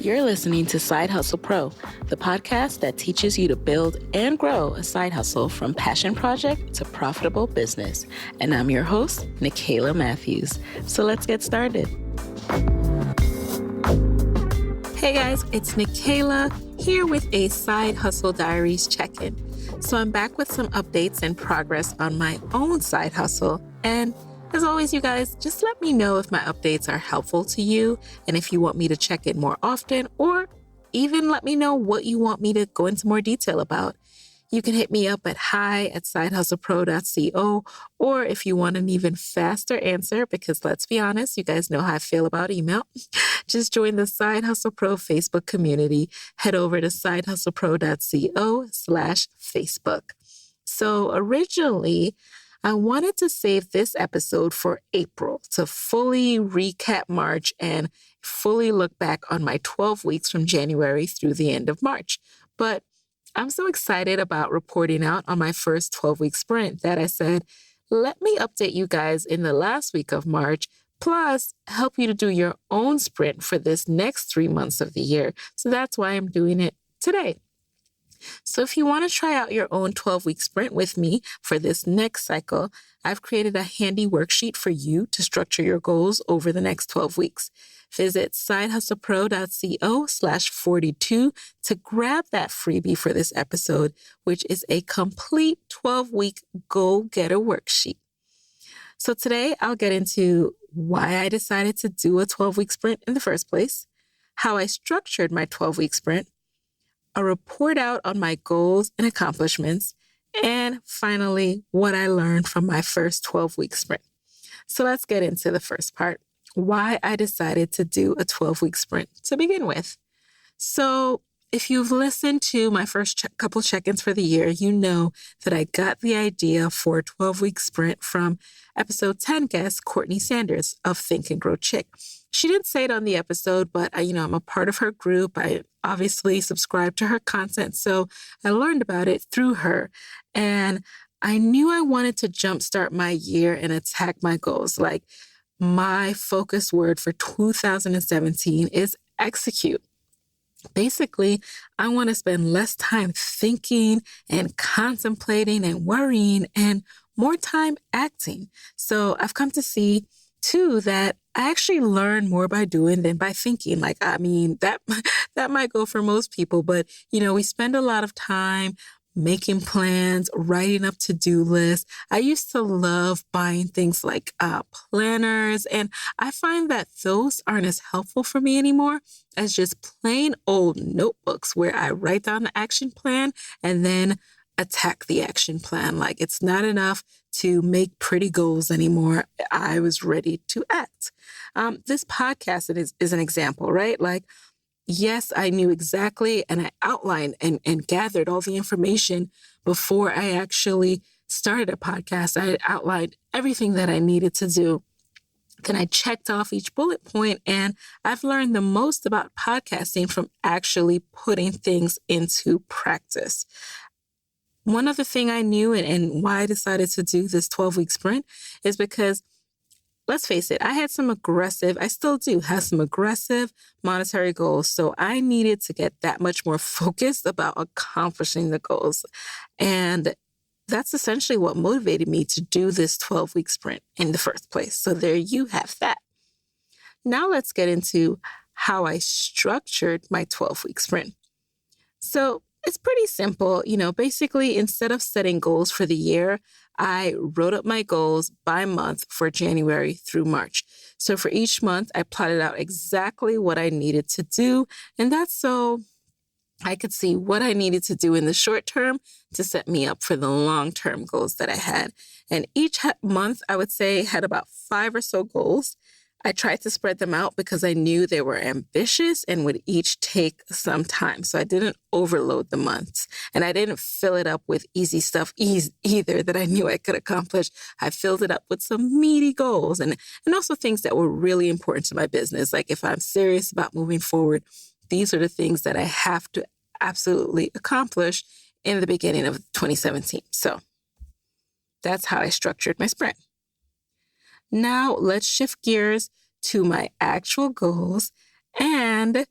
You're listening to Side Hustle Pro, the podcast that teaches you to build and grow a side hustle from passion project to profitable business. And I'm your host, Nikayla Matthews. So let's get started. Hey guys, it's Nikayla here with a Side Hustle Diaries check-in. So I'm back with some updates and progress on my own side hustle. And as always, you guys, just let me know if my updates are helpful to you and if you want me to check in more often, or even let me know what you want me to go into more detail about. You can hit me up at hi@sidehustlepro.co, or if you want an even faster answer, because let's be honest, you guys know how I feel about email, just join the Side Hustle Pro Facebook community. Head over to sidehustlepro.co/Facebook. So originally, I wanted to save this episode for April to fully recap March and fully look back on my 12 weeks from January through the end of March. But I'm so excited about reporting out on my first 12-week sprint that I said, let me update you guys in the last week of March, plus help you to do your own sprint for this next 3 months of the year. So that's why I'm doing it today. So if you want to try out your own 12-week sprint with me for this next cycle, I've created a handy worksheet for you to structure your goals over the next 12 weeks. Visit sidehustlepro.co/42 to grab that freebie for this episode, which is a complete 12-week Goal Getter Worksheet. So today I'll get into why I decided to do a 12-week sprint in the first place, how I structured my 12-week sprint, a report out on my goals and accomplishments, and finally, what I learned from my first 12-week sprint. So let's get into the first part, why I decided to do a 12-week sprint to begin with. So if you've listened to my first couple check-ins for the year, you know that I got the idea for a 12-week sprint from episode 10 guest Courtney Sanders of Think and Grow Chick. She didn't say it on the episode, but I'm a part of her group. I obviously subscribe to her content, so I learned about it through her. And I knew I wanted to jumpstart my year and attack my goals. Like, my focus word for 2017 is execute. Basically, I want to spend less time thinking and contemplating and worrying and more time acting. So I've come to see too that I actually learn more by doing than by thinking. That might go for most people, but we spend a lot of time making plans, writing up to-do lists. I used to love buying things like planners, and I find that those aren't as helpful for me anymore as just plain old notebooks where I write down the action plan and then attack the action plan. Like, it's not enough to make pretty goals anymore. I was ready to act. This podcast is an example, right? Like, yes, I knew exactly, and I outlined and gathered all the information before I actually started a podcast. I outlined everything that I needed to do. Then I checked off each bullet point, and I've learned the most about podcasting from actually putting things into practice. One other thing I knew and why I decided to do this 12-week sprint is because, let's face it, I still do have some aggressive monetary goals. So I needed to get that much more focused about accomplishing the goals. And that's essentially what motivated me to do this 12-week sprint in the first place. So there you have that. Now let's get into how I structured my 12-week sprint. So it's pretty simple. Basically, instead of setting goals for the year, I wrote up my goals by month for January through March. So for each month, I plotted out exactly what I needed to do. And that's so I could see what I needed to do in the short term to set me up for the long-term goals that I had. And each month, I would say, had about 5 or so goals. I tried to spread them out because I knew they were ambitious and would each take some time. So I didn't overload the months, and I didn't fill it up with easy stuff either that I knew I could accomplish. I filled it up with some meaty goals and also things that were really important to my business. Like, if I'm serious about moving forward, these are the things that I have to absolutely accomplish in the beginning of 2017. So that's how I structured my sprint. Now let's shift gears to my actual goals and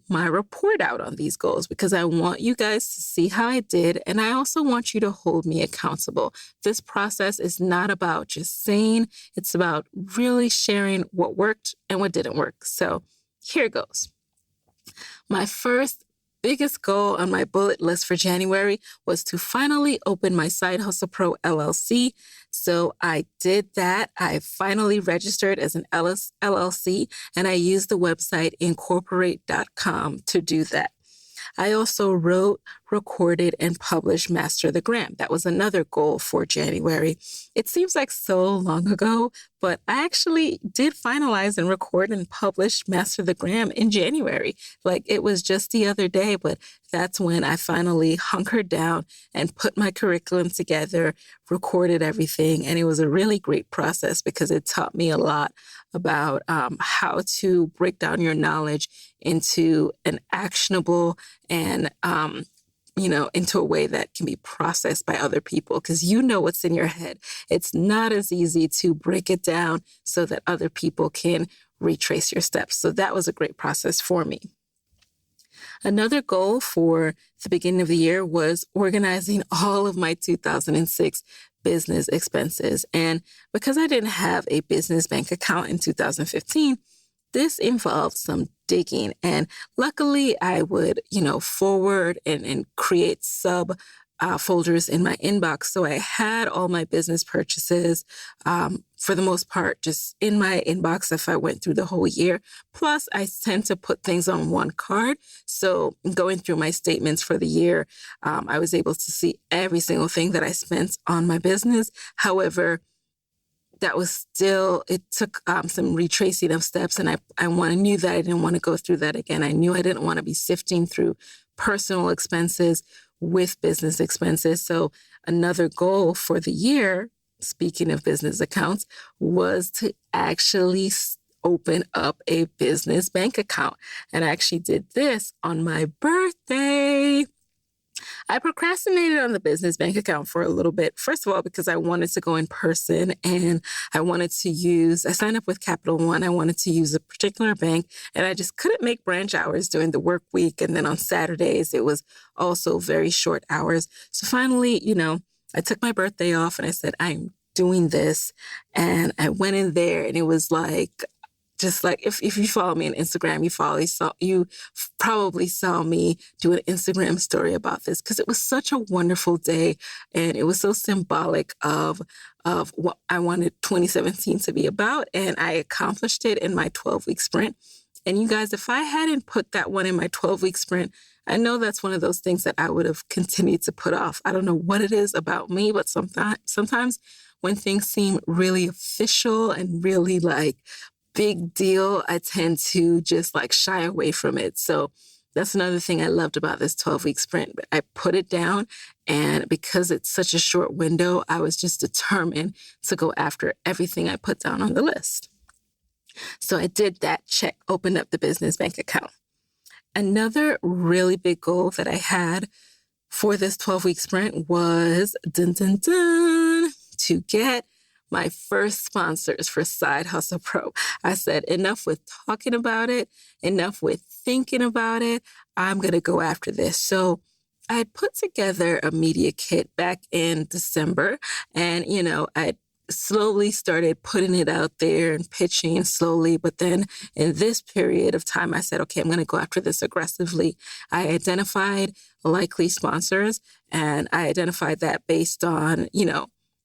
my report out on these goals because I want you guys to see how I did. And I also want you to hold me accountable. This process is not about just saying, it's about really sharing what worked and what didn't work. So here goes. My first biggest goal on my bullet list for January was to finally open my Side Hustle Pro LLC. So I did that. I finally registered as an LLC, and I used the website incorporate.com to do that. I also wrote, recorded, and published Master the Gram. That was another goal for January. It seems like so long ago, but I actually did finalize and record and publish Master the Gram in January. Like it was just the other day, but that's when I finally hunkered down and put my curriculum together, recorded everything. And it was a really great process because it taught me a lot about how to break down your knowledge into an actionable and, into a way that can be processed by other people because you know what's in your head. It's not as easy to break it down so that other people can retrace your steps. So that was a great process for me. Another goal for the beginning of the year was organizing all of my 2006 business expenses. And because I didn't have a business bank account in 2015, this involved some digging. And luckily I would, forward and create sub folders in my inbox. So I had all my business purchases, for the most part, just in my inbox if I went through the whole year. Plus, I tend to put things on one card. So going through my statements for the year, I was able to see every single thing that I spent on my business. However, that was still, it took some retracing of steps. And I knew that I didn't want to go through that again. I knew I didn't want to be sifting through personal expenses with business expenses. So another goal for the year, speaking of business accounts, was to actually open up a business bank account. And I actually did this on my birthday. I procrastinated on the business bank account for a little bit. First of all, because I wanted to go in person and I signed up with Capital One. I wanted to use a particular bank and I just couldn't make branch hours during the work week. And then on Saturdays, it was also very short hours. So finally, I took my birthday off and I said, I'm doing this. And I went in there and it was like, just like if you follow me on Instagram, you probably saw me do an Instagram story about this because it was such a wonderful day and it was so symbolic of what I wanted 2017 to be about, and I accomplished it in my 12-week sprint. And you guys, if I hadn't put that one in my 12-week sprint, I know that's one of those things that I would have continued to put off. I don't know what it is about me, but sometimes when things seem really official and really like big deal, I tend to just like shy away from it. So that's another thing I loved about this 12-week sprint. I put it down, and because it's such a short window, I was just determined to go after everything I put down on the list. So I did that, check, opened up the business bank account. Another really big goal that I had for this 12-week sprint was to get my first sponsors for Side Hustle Pro. I said, enough with talking about it, enough with thinking about it. I'm going to go after this. So I put together a media kit back in December, and, I slowly started putting it out there and pitching slowly. But then in this period of time, I said, okay, I'm going to go after this aggressively. I identified likely sponsors, and I identified that based on,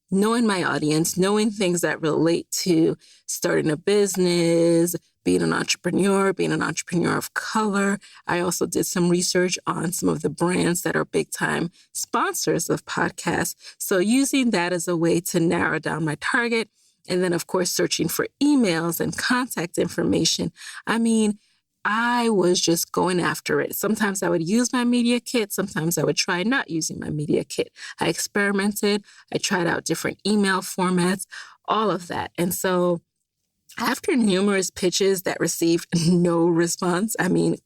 knowing my audience, knowing things that relate to starting a business, being an entrepreneur of color. I also did some research on some of the brands that are big time sponsors of podcasts. So using that as a way to narrow down my target. And then, of course, searching for emails and contact information. I was just going after it. Sometimes I would use my media kit. Sometimes I would try not using my media kit. I experimented. I tried out different email formats, all of that. And so After numerous pitches that received no response,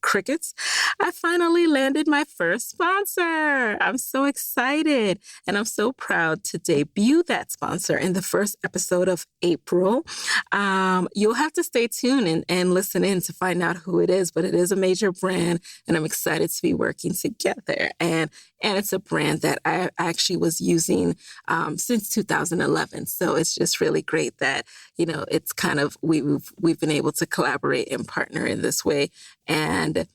crickets, I finally landed my first sponsor. I'm so excited, and I'm so proud to debut that sponsor in the first episode of April. You'll have to stay tuned and listen in to find out who it is, but it is a major brand, and I'm excited to be working together. And it's a brand that I actually was using since 2011. So it's just really great that, it's kind of, we've been able to collaborate and partner in this way. And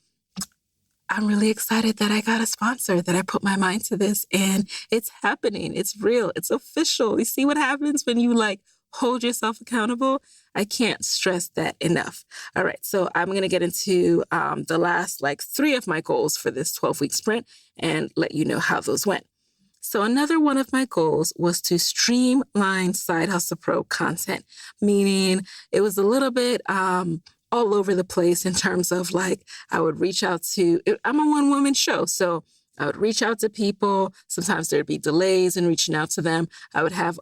I'm really excited that I got a sponsor, that I put my mind to this, and it's happening. It's real. It's official. You see what happens when you hold yourself accountable? I can't stress that enough. All right. So I'm going to get into the last 3 of my goals for this 12-week sprint and let you know how those went. So another one of my goals was to streamline Side Hustle Pro content, meaning it was a little bit all over the place in terms of I would reach out to, I'm a one-woman show, so I would reach out to people. Sometimes there'd be delays in reaching out to them. I would have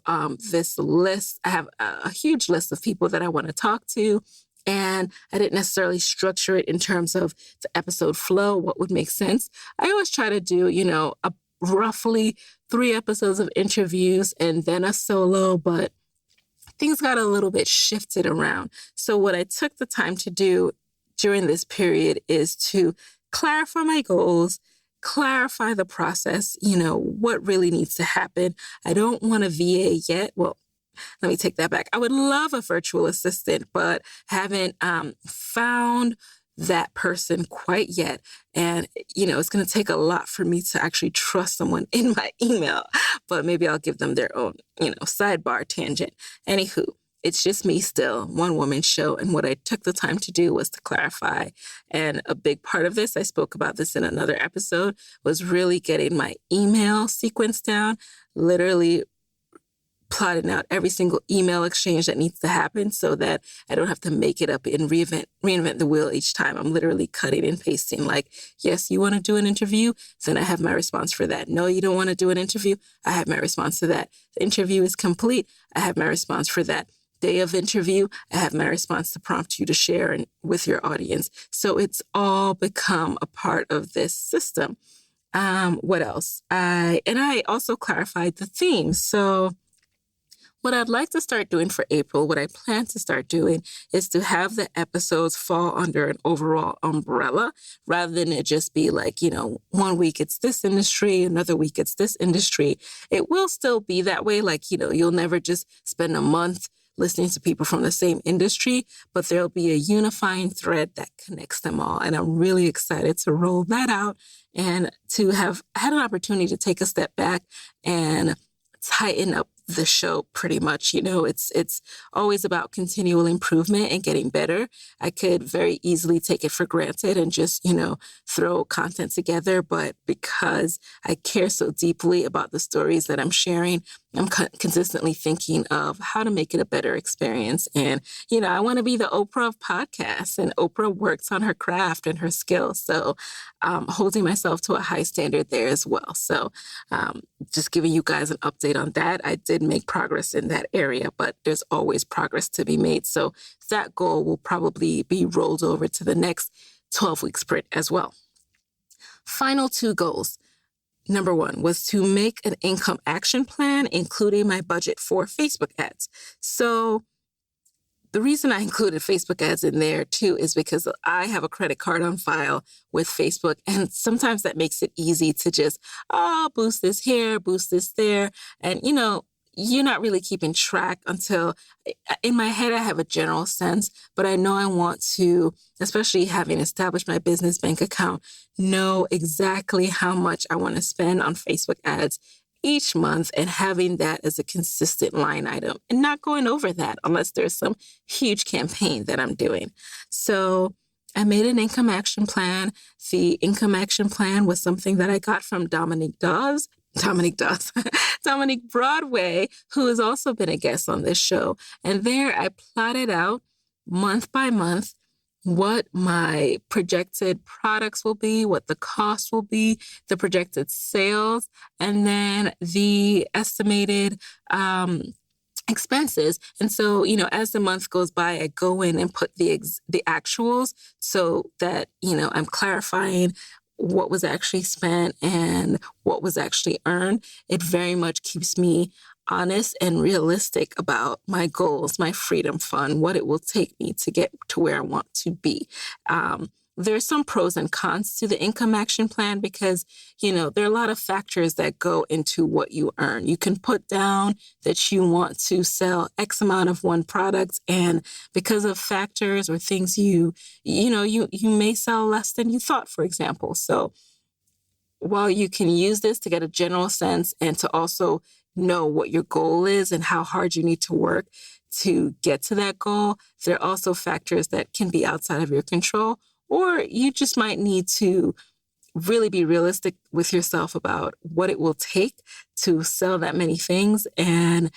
this list. I have a huge list of people that I want to talk to. And I didn't necessarily structure it in terms of the episode flow, what would make sense. I always try to do, roughly 3 episodes of interviews and then a solo, but things got a little bit shifted around. So what I took the time to do during this period is to clarify my goals, clarify the process, what really needs to happen. I don't want a VA yet. Well, let me take that back. I would love a virtual assistant, but haven't found that person quite yet. And, it's going to take a lot for me to actually trust someone in my email, but maybe I'll give them their own, sidebar tangent. Anywho, it's just me still, one woman show. And what I took the time to do was to clarify. And a big part of this, I spoke about this in another episode, was really getting my email sequence down, literally plotting out every single email exchange that needs to happen so that I don't have to make it up and reinvent the wheel each time. I'm literally cutting and pasting yes, you want to do an interview? Then I have my response for that. No, you don't want to do an interview? I have my response to that. The interview is complete. I have my response for that. Day of interview, I have my response to prompt you to share with your audience. So it's all become a part of this system. What else? I also clarified the theme. So what I'd like to start doing for April, what I plan to start doing, is to have the episodes fall under an overall umbrella rather than it just be 1 week it's this industry, another week it's this industry. It will still be that way. You'll never just spend a month listening to people from the same industry, but there'll be a unifying thread that connects them all. And I'm really excited to roll that out and to have had an opportunity to take a step back and tighten up the show pretty much. It's always about continual improvement and getting better. I could very easily take it for granted and just, throw content together. But because I care so deeply about the stories that I'm sharing, I'm consistently thinking of how to make it a better experience. And, I want to be the Oprah of podcasts, and Oprah works on her craft and her skills. So holding myself to a high standard there as well. So just giving you guys an update on that. I did make progress in that area, but there's always progress to be made. So that goal will probably be rolled over to the next 12-week sprint as well. Final 2 goals. Number 1 was to make an income action plan, including my budget for Facebook ads. So the reason I included Facebook ads in there too is because I have a credit card on file with Facebook, and sometimes that makes it easy to just, boost this here, boost this there. And, you're not really keeping track until in my head, I have a general sense, but I know I want to, especially having established my business bank account, know exactly how much I want to spend on Facebook ads each month and having that as a consistent line item and not going over that unless there's some huge campaign that I'm doing. So I made an income action plan. The income action plan was something that I got from Dominique Broadway, who has also been a guest on this show. And there I plotted out month by month what my projected products will be, what the cost will be, the projected sales, and then the estimated expenses. And so, as the month goes by, I go in and put the actuals so that, I'm clarifying what was actually spent and what was actually earned. It very much keeps me honest and realistic about my goals, my freedom fund, what it will take me to get to where I want to be. There's some pros and cons to the income action plan because, there are a lot of factors that go into what you earn. You can put down that you want to sell X amount of one product, and because of factors or things you may sell less than you thought, for example. So while you can use this to get a general sense and to also know what your goal is and how hard you need to work to get to that goal, there are also factors that can be outside of your control, or you just might need to really be realistic with yourself about what it will take to sell that many things. And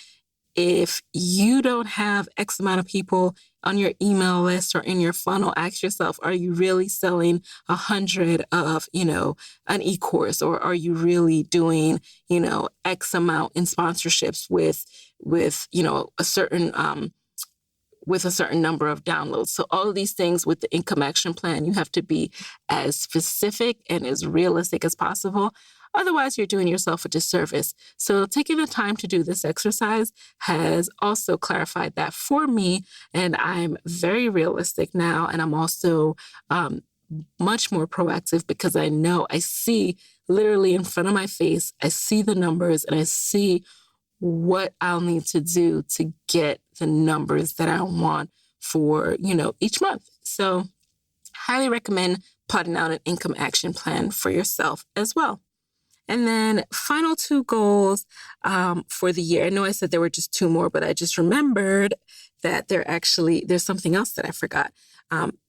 if you don't have X amount of people on your email list or in your funnel, ask yourself, are you really selling 100 of, an e-course, or are you really doing, X amount in sponsorships with a certain, with a certain number of downloads. So all of these things with the income action plan, you have to be as specific and as realistic as possible. Otherwise, you're doing yourself a disservice. So taking the time to do this exercise has also clarified that for me. And I'm very realistic now. And I'm also much more proactive because I know I see literally in front of my face, I see the numbers and I see what I'll need to do to get the numbers that I want for, each month. So highly recommend plotting out an income action plan for yourself as well. And then final 2 goals for the year. I know I said there were just 2 more, but I just remembered that there's something else that I forgot.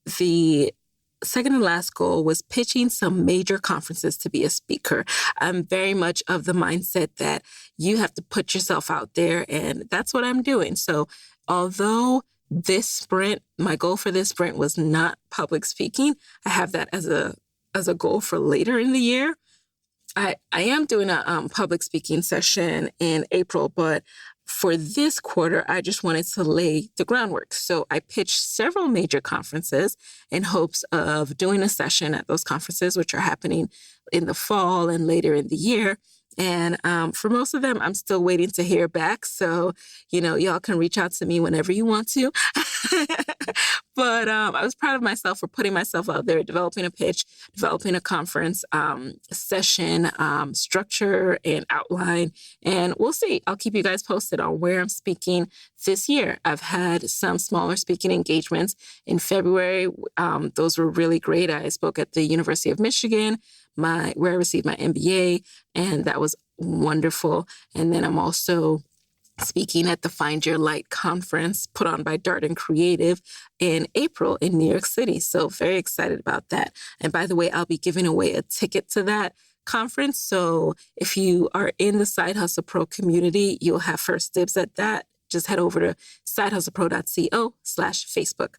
The second and last goal was pitching some major conferences to be a speaker. I'm very much of the mindset that you have to put yourself out there, and that's what I'm doing. So although this sprint, my goal for this sprint was not public speaking, I have that as a goal for later in the year. I am doing a public speaking session in April, but for this quarter, I just wanted to lay the groundwork. So I pitched several major conferences in hopes of doing a session at those conferences, which are happening in the fall and later in the year. And for most of them, I'm still waiting to hear back. So, y'all can reach out to me whenever you want to. But I was proud of myself for putting myself out there, developing a pitch, developing a conference session, structure and outline. And we'll see. I'll keep you guys posted on where I'm speaking this year. I've had some smaller speaking engagements in February. Those were really great. I spoke at the University of Michigan, where I received my MBA, and that was wonderful. And then I'm also speaking at the Find Your Light conference put on by Darden Creative in April in New York City. So very excited about that. And by the way, I'll be giving away a ticket to that conference. So if you are in the Side Hustle Pro community, you'll have first dibs at that. Just head over to sidehustlepro.co/Facebook.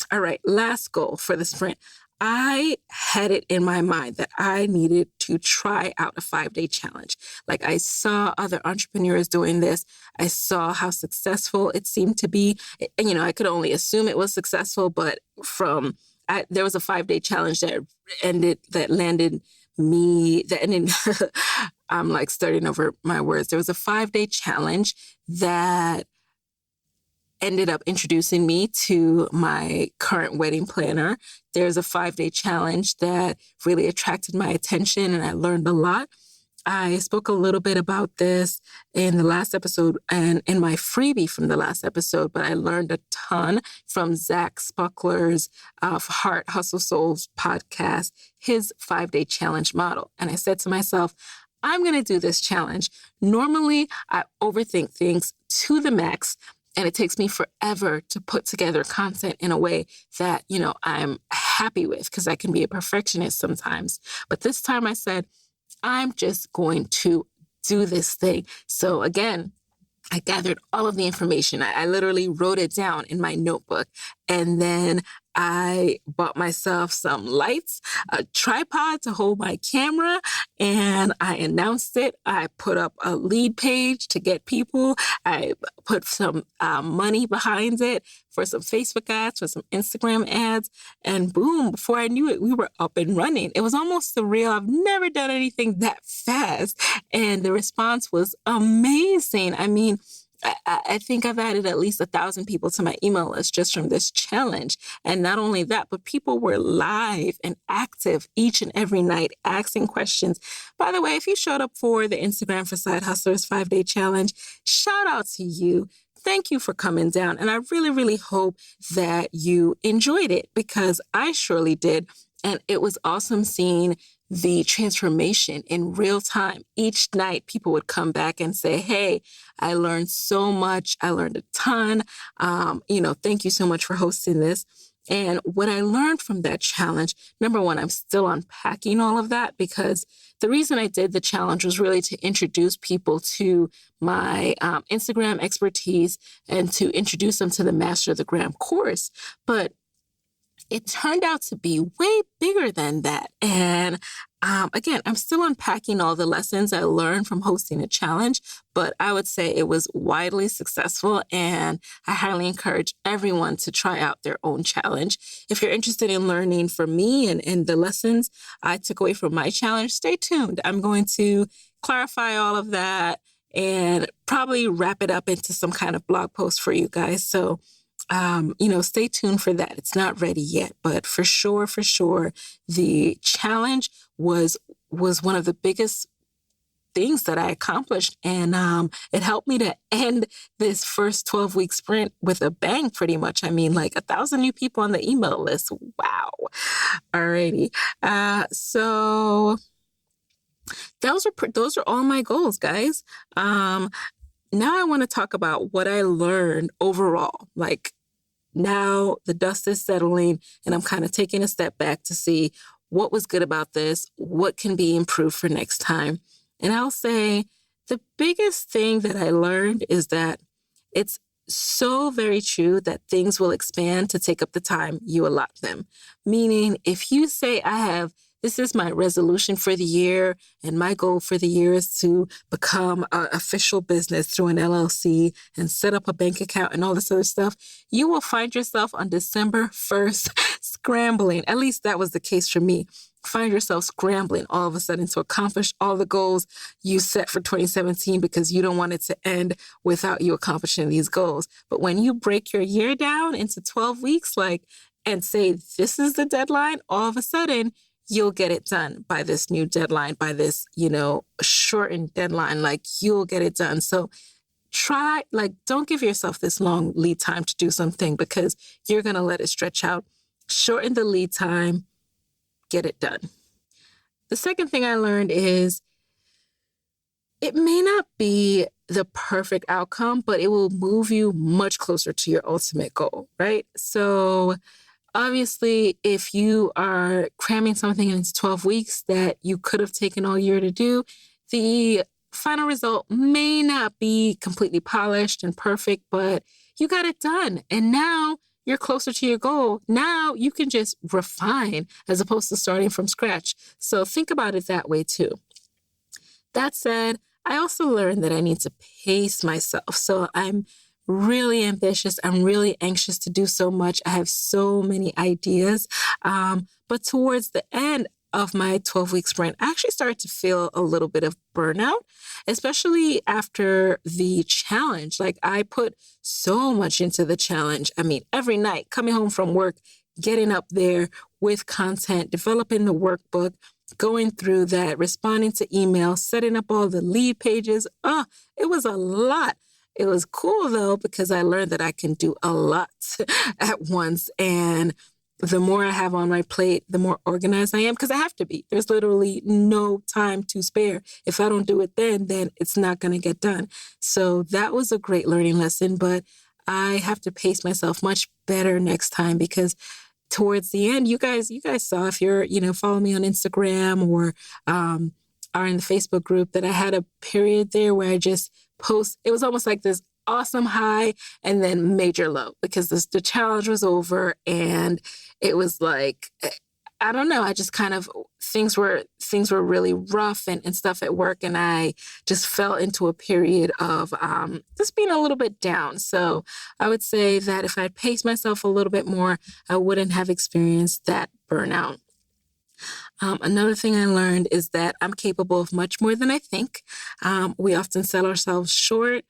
All right, last goal for the sprint. I had it in my mind that I needed to try out a 5-day challenge. Like I saw other entrepreneurs doing this. I saw how successful it seemed to be. And, I could only assume it was successful, but there was a 5-day challenge that landed me, I'm like starting over my words. There was a 5-day challenge that ended up introducing me to my current wedding planner. There's a 5-day challenge that really attracted my attention and I learned a lot. I spoke a little bit about this in the last episode and in my freebie from the last episode, but I learned a ton from Zach Spuckler's Heart Hustle Souls podcast, his 5-day challenge model. And I said to myself, I'm going to do this challenge. Normally, I overthink things to the max, and it takes me forever to put together content in a way that, I'm happy with because I can be a perfectionist sometimes. But this time I said, I'm just going to do this thing. So again, I gathered all of the information. I literally wrote it down in my notebook. And then I bought myself some lights, a tripod to hold my camera, and I announced it. I put up a lead page to get people. I put some money behind it for some Facebook ads, for some Instagram ads, and boom, before I knew it, we were up and running. It was almost surreal. I've never done anything that fast, and the response was amazing. I mean, I think I've added at least 1,000 people to my email list just from this challenge. And not only that, but people were live and active each and every night asking questions. By the way, if you showed up for the Instagram for Side Hustlers 5-Day Challenge, shout out to you. Thank you for coming down. And I really, really hope that you enjoyed it, because I surely did. And it was awesome seeing the transformation in real time. Each night, people would come back and say, hey, I learned so much. I learned a ton. Thank you so much for hosting this. And what I learned from that challenge, number one, I'm still unpacking all of that, because the reason I did the challenge was really to introduce people to my Instagram expertise and to introduce them to the Master of the Gram course. But it turned out to be way bigger than that. And again, I'm still unpacking all the lessons I learned from hosting a challenge, but I would say it was widely successful, and I highly encourage everyone to try out their own challenge. If you're interested in learning from me and the lessons I took away from my challenge, stay tuned. I'm going to clarify all of that and probably wrap it up into some kind of blog post for you guys. So stay tuned for that. It's not ready yet, but for sure, the challenge was one of the biggest things that I accomplished. And it helped me to end this first 12-week sprint with a bang, pretty much. I mean, like 1,000 new people on the email list. Wow. Alrighty. So those are all my goals, guys. Now I want to talk about what I learned overall. Like, now the dust is settling and I'm kind of taking a step back to see what was good about this, what can be improved for next time. And I'll say the biggest thing that I learned is that it's so very true that things will expand to take up the time you allot them. Meaning, if you say, this is my resolution for the year, and my goal for the year is to become an official business through an LLC and set up a bank account and all this other stuff, you will find yourself on December 1st scrambling. At least that was the case for me. Find yourself scrambling all of a sudden to accomplish all the goals you set for 2017, because you don't want it to end without you accomplishing these goals. But when you break your year down into 12 weeks, and say, this is the deadline, all of a sudden, you'll get it done by this new deadline, by this, shortened deadline. You'll get it done. So don't give yourself this long lead time to do something, because you're going to let it stretch out. Shorten the lead time, get it done. The second thing I learned is it may not be the perfect outcome, but it will move you much closer to your ultimate goal, right? So obviously, if you are cramming something into 12 weeks that you could have taken all year to do, the final result may not be completely polished and perfect, but you got it done. And now you're closer to your goal. Now you can just refine as opposed to starting from scratch. So think about it that way too. That said, I also learned that I need to pace myself. So I'm really ambitious. I'm really anxious to do so much. I have so many ideas. But towards the end of my 12-week sprint, I actually started to feel a little bit of burnout, especially after the challenge. I put so much into the challenge. I mean, every night, coming home from work, getting up there with content, developing the workbook, going through that, responding to emails, setting up all the lead pages. It was a lot. It was cool, though, because I learned that I can do a lot at once. And the more I have on my plate, the more organized I am, because I have to be. There's literally no time to spare. If I don't do it then it's not going to get done. So that was a great learning lesson, but I have to pace myself much better next time, because towards the end, you guys saw, if you're, follow me on Instagram or are in the Facebook group, that I had a period there where I just post. It was almost like this awesome high and then major low because the challenge was over and it was like, I don't know. I just kind of, things were really rough and stuff at work. And I just fell into a period of just being a little bit down. So I would say that if I'd paced myself a little bit more, I wouldn't have experienced that burnout. Another thing I learned is that I'm capable of much more than I think. We often sell ourselves short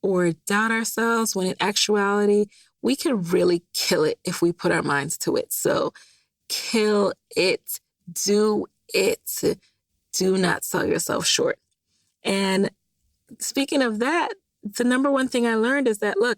or doubt ourselves when in actuality, we can really kill it if we put our minds to it. So kill it, do it, do not sell yourself short. And speaking of that, the number one thing I learned is that, look,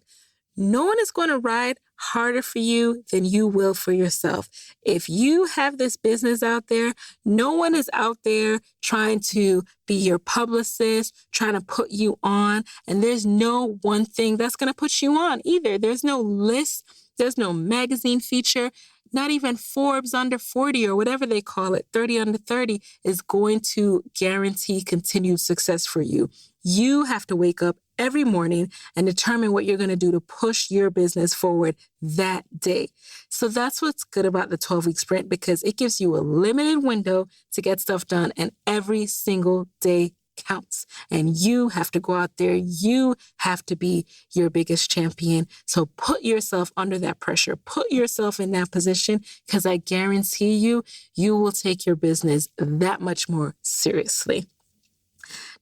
no one is going to ride harder for you than you will for yourself. If you have this business out there, no one is out there trying to be your publicist, trying to put you on. And there's no one thing that's going to put you on either. There's no list. There's no magazine feature. Not even Forbes under 40 or whatever they call it, 30 under 30 is going to guarantee continued success for you. You have to wake up every morning and determine what you're going to do to push your business forward that day. So that's what's good about the 12-week sprint, because it gives you a limited window to get stuff done, and every single day counts. And you have to go out there. You have to be your biggest champion. So put yourself under that pressure. Put yourself in that position, because I guarantee you, you will take your business that much more seriously.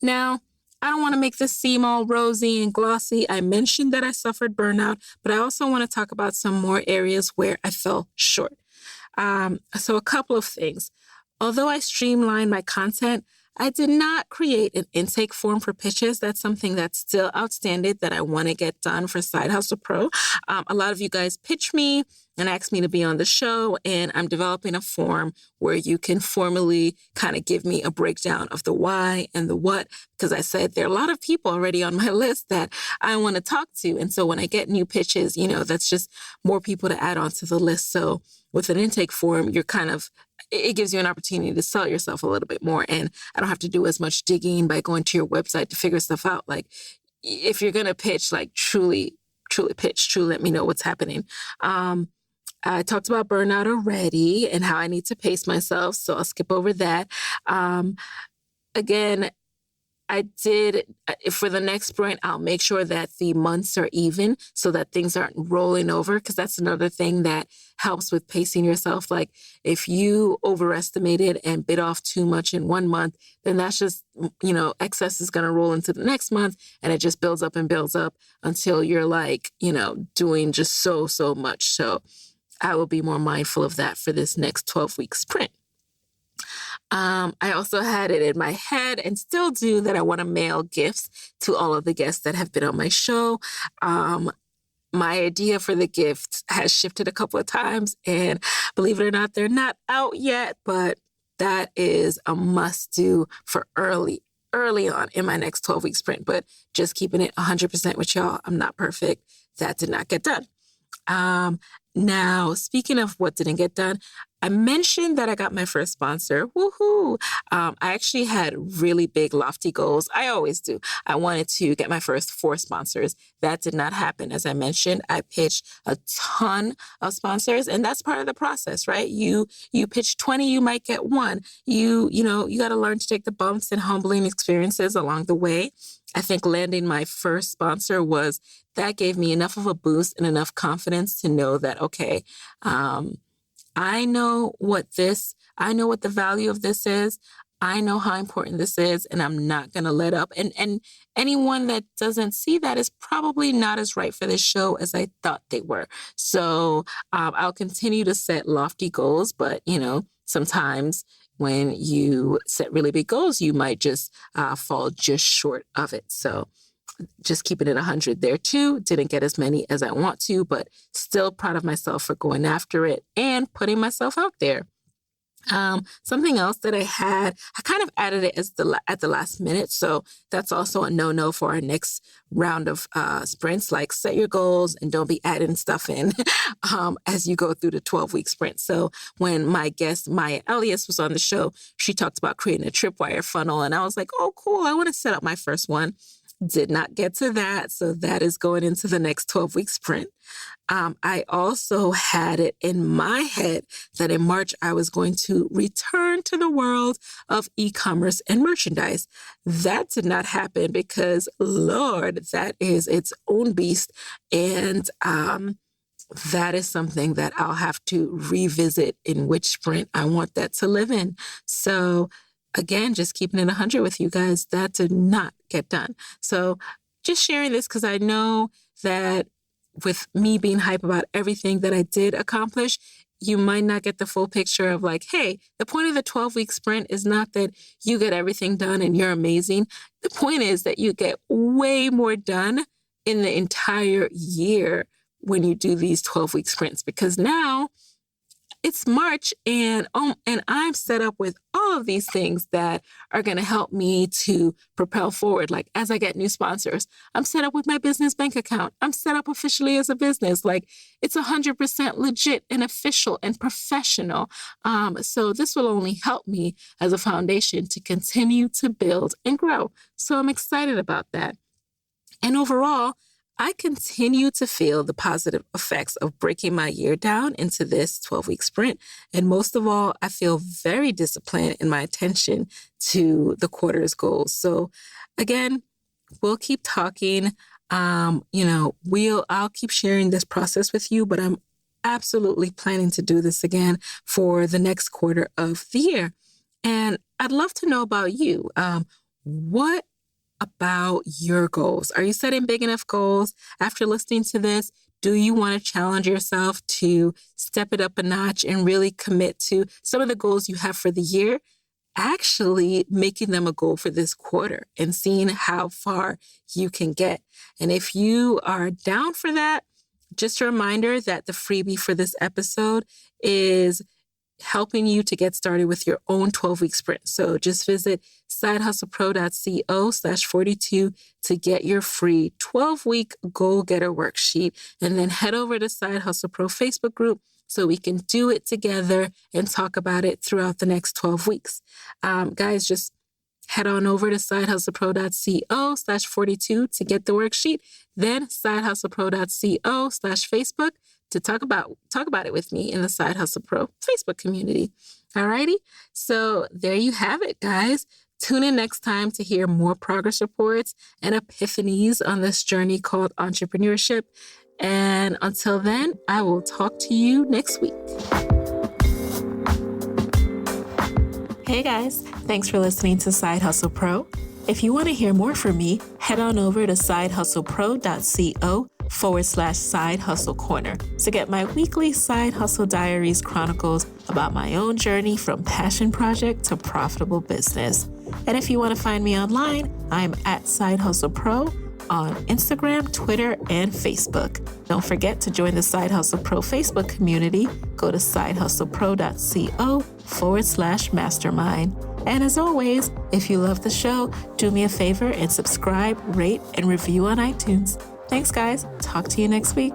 Now, I don't want to make this seem all rosy and glossy. I mentioned that I suffered burnout, but I also want to talk about some more areas where I fell short. So a couple of things. Although I streamlined my content, I did not create an intake form for pitches. That's something that's still outstanding that I want to get done for Side Hustle Pro. A lot of you guys pitch me and ask me to be on the show, and I'm developing a form where you can formally kind of give me a breakdown of the why and the what, because I said there are a lot of people already on my list that I want to talk to. And so when I get new pitches, that's just more people to add on to the list. So with an intake form, it gives you an opportunity to sell yourself a little bit more. And I don't have to do as much digging by going to your website to figure stuff out. Like, if you're going to pitch, like truly pitch, truly let me know what's happening. I talked about burnout already and how I need to pace myself, so I'll skip over that. Again, I did, for the next sprint, I'll make sure that the months are even so that things aren't rolling over, because that's another thing that helps with pacing yourself. Like, if you overestimated and bit off too much in 1 month, then that's just, excess is going to roll into the next month, and it just builds up and builds up until you're like, doing just so much. So I will be more mindful of that for this next 12-week sprint. I also had it in my head, and still do, that I want to mail gifts to all of the guests that have been on my show. My idea for the gift has shifted a couple of times, and believe it or not, they're not out yet, but that is a must do for early on in my next 12-week sprint. But just keeping it 100% with y'all, I'm not perfect. That did not get done. Now, speaking of what didn't get done, I mentioned that I got my first sponsor. Woohoo! I actually had really big, lofty goals. I always do. I wanted to get my first 4 sponsors. That did not happen. As I mentioned, I pitched a ton of sponsors, and that's part of the process, right? You pitch 20, you might get 1. You got to learn to take the bumps and humbling experiences along the way. I think landing my first sponsor that gave me enough of a boost and enough confidence to know that, okay, I know what the value of this is. I know how important this is, and I'm not going to let up. And anyone that doesn't see that is probably not as right for this show as I thought they were. So I'll continue to set lofty goals, but, sometimes when you set really big goals, you might just fall just short of it. So just keeping it 100 there too. Didn't get as many as I want to, but still proud of myself for going after it and putting myself out there. Something else that I kind of added it at the last minute. So that's also a no for our next round of sprints. Like, set your goals and don't be adding stuff in as you go through the 12-week sprint. So when my guest, Maya Elias, was on the show, she talked about creating a tripwire funnel. And I was like, oh, cool. I want to set up my first one. Did not get to that. So that is going into the next 12-week sprint. I also had it in my head that in March, I was going to return to the world of e-commerce and merchandise. That did not happen because, Lord, that is its own beast. And that is something that I'll have to revisit in which sprint I want that to live in. So again, just keeping it 100 with you guys, that did not get done. So just sharing this because I know that with me being hype about everything that I did accomplish, you might not get the full picture of like, hey, the point of the 12-week sprint is not that you get everything done and you're amazing. The point is that you get way more done in the entire year when you do these 12-week sprints, because now it's March and I'm set up with all of these things that are going to help me to propel forward. Like as I get new sponsors, I'm set up with my business bank account. I'm set up officially as a business. Like it's 100% legit and official and professional. So this will only help me as a foundation to continue to build and grow. So I'm excited about that. And overall, I continue to feel the positive effects of breaking my year down into this 12-week sprint. And most of all, I feel very disciplined in my attention to the quarter's goals. So again, we'll keep talking. I'll keep sharing this process with you, but I'm absolutely planning to do this again for the next quarter of the year. And I'd love to know about you. What about your goals? Are you setting big enough goals? After listening to this, do you want to challenge yourself to step it up a notch and really commit to some of the goals you have for the year, actually making them a goal for this quarter and seeing how far you can get? And if you are down for that, just a reminder that the freebie for this episode is helping you to get started with your own 12-week sprint. So just visit sidehustlepro.co/42 to get your free 12-week Goal Getter Worksheet, and then head over to Side Hustle Pro Facebook group so we can do it together and talk about it throughout the next 12 weeks. Guys, just head on over to sidehustlepro.co/42 to get the worksheet, then sidehustlepro.co/Facebook to talk about it with me in the Side Hustle Pro Facebook community. Alrighty. So there you have it, guys. Tune in next time to hear more progress reports and epiphanies on this journey called entrepreneurship. And until then, I will talk to you next week. Hey guys, thanks for listening to Side Hustle Pro. If you want to hear more from me, head on over to sidehustlepro.co/Side Hustle Corner to get my weekly Side Hustle Diaries chronicles about my own journey from passion project to profitable business. And if you want to find me online, I'm at Side Hustle Pro on Instagram, Twitter, and Facebook. Don't forget to join the Side Hustle Pro Facebook community. Go to sidehustlepro.co/mastermind. And as always, if you love the show, do me a favor and subscribe, rate, and review on iTunes. Thanks, guys. Talk to you next week.